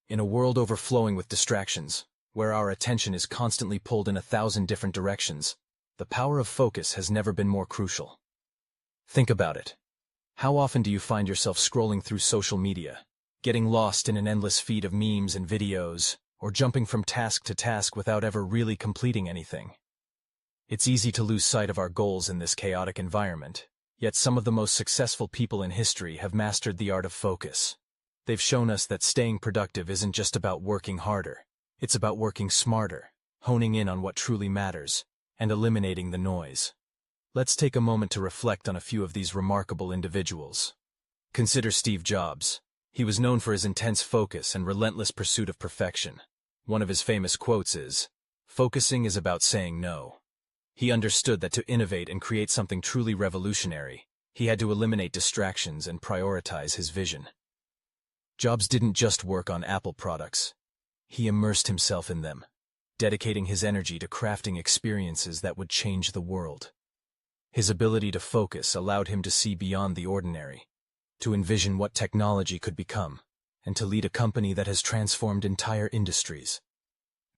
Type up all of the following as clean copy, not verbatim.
In a world overflowing with distractions, where our attention is constantly pulled in 1,000 different directions, the power of focus has never been more crucial. Think about it. How often do you find yourself scrolling through social media, getting lost in an endless feed of memes and videos, or jumping from task to task without ever really completing anything? It's easy to lose sight of our goals in this chaotic environment, yet some of the most successful people in history have mastered the art of focus. They've shown us that staying productive isn't just about working harder, it's about working smarter, honing in on what truly matters, and eliminating the noise. Let's take a moment to reflect on a few of these remarkable individuals. Consider Steve Jobs. He was known for his intense focus and relentless pursuit of perfection. One of his famous quotes is, "Focusing is about saying no." He understood that to innovate and create something truly revolutionary, he had to eliminate distractions and prioritize his vision. Jobs didn't just work on Apple products. He immersed himself in them, dedicating his energy to crafting experiences that would change the world. His ability to focus allowed him to see beyond the ordinary, to envision what technology could become, and to lead a company that has transformed entire industries.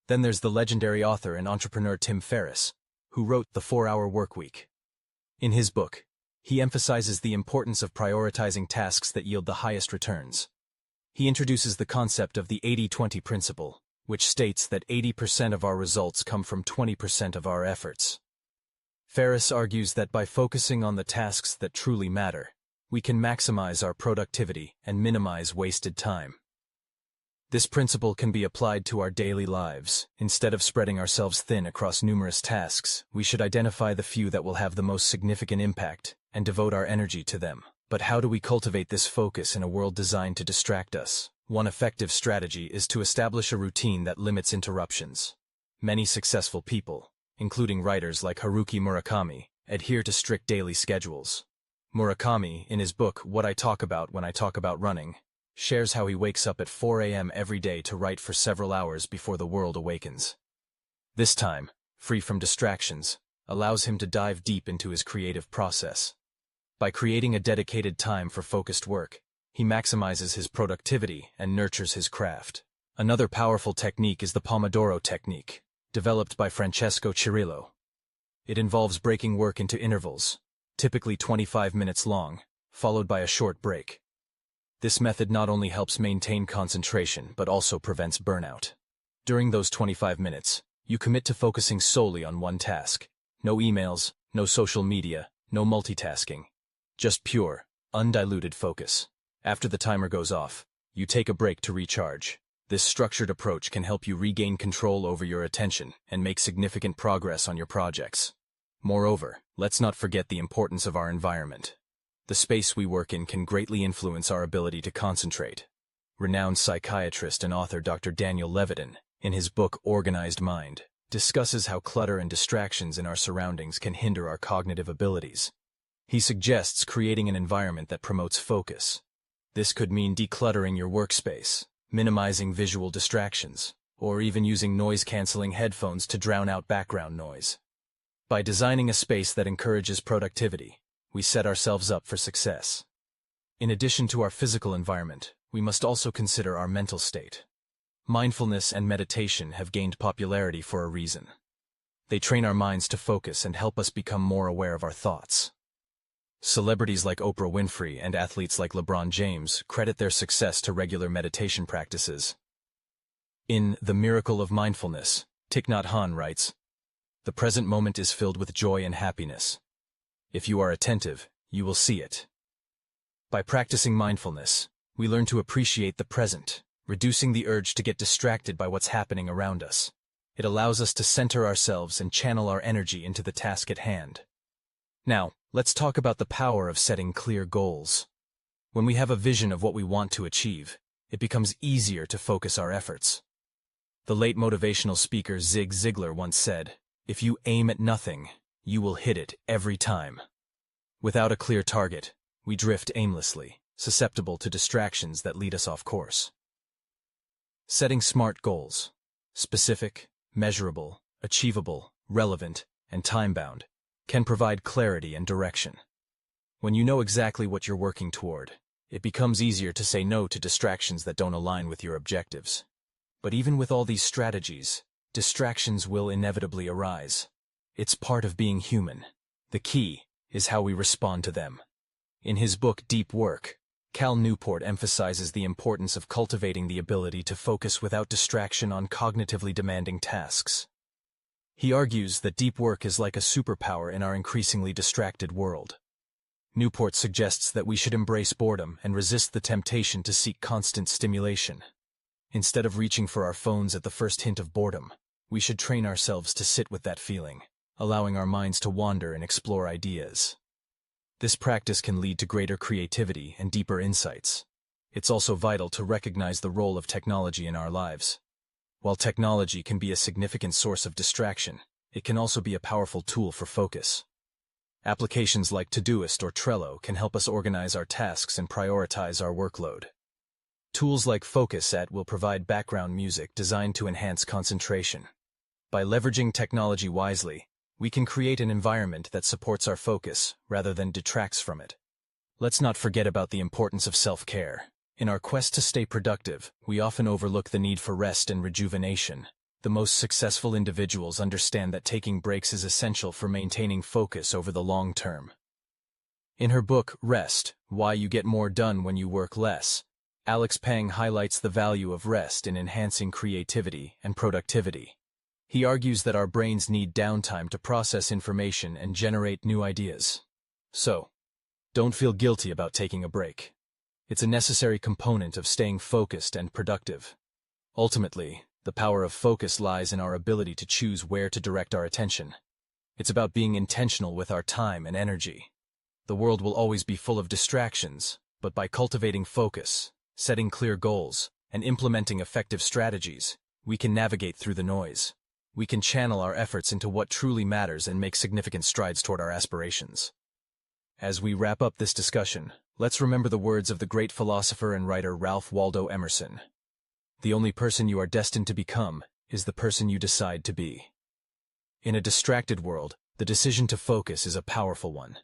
Then there's the legendary author and entrepreneur Tim Ferriss, who wrote The 4-Hour Workweek. In his book, he emphasizes the importance of prioritizing tasks that yield the highest returns. He introduces the concept of the 80-20 principle, which states that 80% of our results come from 20% of our efforts. Ferriss argues that by focusing on the tasks that truly matter, we can maximize our productivity and minimize wasted time. This principle can be applied to our daily lives. Instead of spreading ourselves thin across numerous tasks, we should identify the few that will have the most significant impact and devote our energy to them. But how do we cultivate this focus in a world designed to distract us? One effective strategy is to establish a routine that limits interruptions. Many successful people, including writers like Haruki Murakami, adhere to strict daily schedules. Murakami, in his book What I Talk About When I Talk About Running, shares how he wakes up at 4 a.m. every day to write for several hours before the world awakens. This time, free from distractions, allows him to dive deep into his creative process. By creating a dedicated time for focused work, he maximizes his productivity and nurtures his craft. Another powerful technique is the Pomodoro technique, developed by Francesco Cirillo. It involves breaking work into intervals, typically 25 minutes long, followed by a short break. This method not only helps maintain concentration but also prevents burnout. During those 25 minutes, you commit to focusing solely on one task. No emails, no social media, no multitasking. Just pure, undiluted focus. After the timer goes off, you take a break to recharge. This structured approach can help you regain control over your attention and make significant progress on your projects. Moreover, let's not forget the importance of our environment. The space we work in can greatly influence our ability to concentrate. Renowned psychiatrist and author Dr. Daniel Levitin, in his book Organized Mind, discusses how clutter and distractions in our surroundings can hinder our cognitive abilities. He suggests creating an environment that promotes focus. This could mean decluttering your workspace, minimizing visual distractions, or even using noise-canceling headphones to drown out background noise. By designing a space that encourages productivity, we set ourselves up for success. In addition to our physical environment, we must also consider our mental state. Mindfulness and meditation have gained popularity for a reason. They train our minds to focus and help us become more aware of our thoughts. Celebrities like Oprah Winfrey and athletes like LeBron James credit their success to regular meditation practices. In The Miracle of Mindfulness, Thich Nhat Hanh writes, "The present moment is filled with joy and happiness. If you are attentive, you will see it." By practicing mindfulness, we learn to appreciate the present, reducing the urge to get distracted by what's happening around us. It allows us to center ourselves and channel our energy into the task at hand. Now, let's talk about the power of setting clear goals. When we have a vision of what we want to achieve, it becomes easier to focus our efforts. The late motivational speaker Zig Ziglar once said, "If you aim at nothing, you will hit it every time." Without a clear target, we drift aimlessly, susceptible to distractions that lead us off course. Setting smart goals, specific, measurable, achievable, relevant, and time-bound, can provide clarity and direction. When you know exactly what you're working toward, It becomes easier to say no to distractions that don't align with your objectives. But even with all these strategies, distractions will inevitably arise. It's part of being human. The key is how we respond to them. In his book Deep Work, Cal Newport emphasizes the importance of cultivating the ability to focus without distraction on cognitively demanding tasks. He argues that deep work is like a superpower in our increasingly distracted world. Newport suggests that we should embrace boredom and resist the temptation to seek constant stimulation. Instead of reaching for our phones at the first hint of boredom, we should train ourselves to sit with that feeling, allowing our minds to wander and explore ideas. This practice can lead to greater creativity and deeper insights. It's also vital to recognize the role of technology in our lives. While technology can be a significant source of distraction, it can also be a powerful tool for focus. Applications like Todoist or Trello can help us organize our tasks and prioritize our workload. Tools like Focus will provide background music designed to enhance concentration. By leveraging technology wisely, we can create an environment that supports our focus rather than detracts from it. Let's not forget about the importance of self-care. In our quest to stay productive, we often overlook the need for rest and rejuvenation. The most successful individuals understand that taking breaks is essential for maintaining focus over the long term. In her book, Rest: Why You Get More Done When You Work Less, Alex Pang highlights the value of rest in enhancing creativity and productivity. He argues that our brains need downtime to process information and generate new ideas. So, don't feel guilty about taking a break. It's a necessary component of staying focused and productive. Ultimately, the power of focus lies in our ability to choose where to direct our attention. It's about being intentional with our time and energy. The world will always be full of distractions, but by cultivating focus, setting clear goals, and implementing effective strategies, we can navigate through the noise. We can channel our efforts into what truly matters and make significant strides toward our aspirations. As we wrap up this discussion, let's remember the words of the great philosopher and writer Ralph Waldo Emerson. The only person you are destined to become is the person you decide to be. In a distracted world, the decision to focus is a powerful one.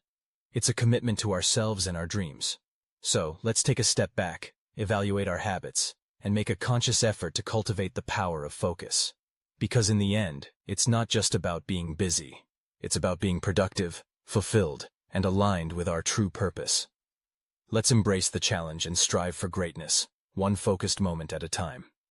It's a commitment to ourselves and our dreams. So, let's take a step back, evaluate our habits, and make a conscious effort to cultivate the power of focus. Because in the end, it's not just about being busy. It's about being productive, fulfilled, and aligned with our true purpose. Let's embrace the challenge and strive for greatness, one focused moment at a time.